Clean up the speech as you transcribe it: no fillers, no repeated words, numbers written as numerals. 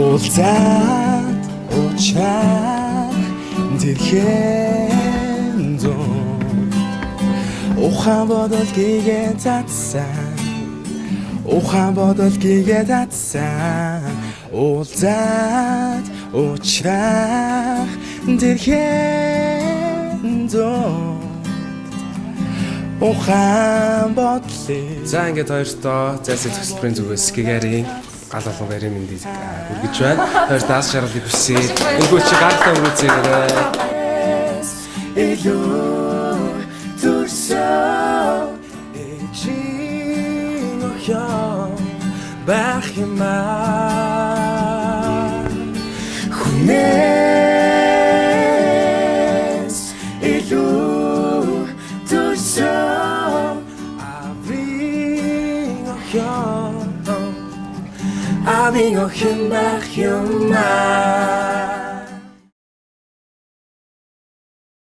уулзаад уучаа тэрхэн зон ухаан бодол гээгээ татсан ухаан бодол гээгээ татсан уулзаад уучаа тэрхэн зон ухаан бодлоо. За ингээд хоёртоо зайсаг төсөлбөрийн зүгээс гэгэрийн гал олон барийн мэндийг хүргэж байна. Хоёр даас шаргалыг хүсье. Энгүү чи гартаа үргэлжлэе. Элүү турсаа эчин охё бах юмаа хүнээс элүү турсаа авин охё Amigo, him back, your mind.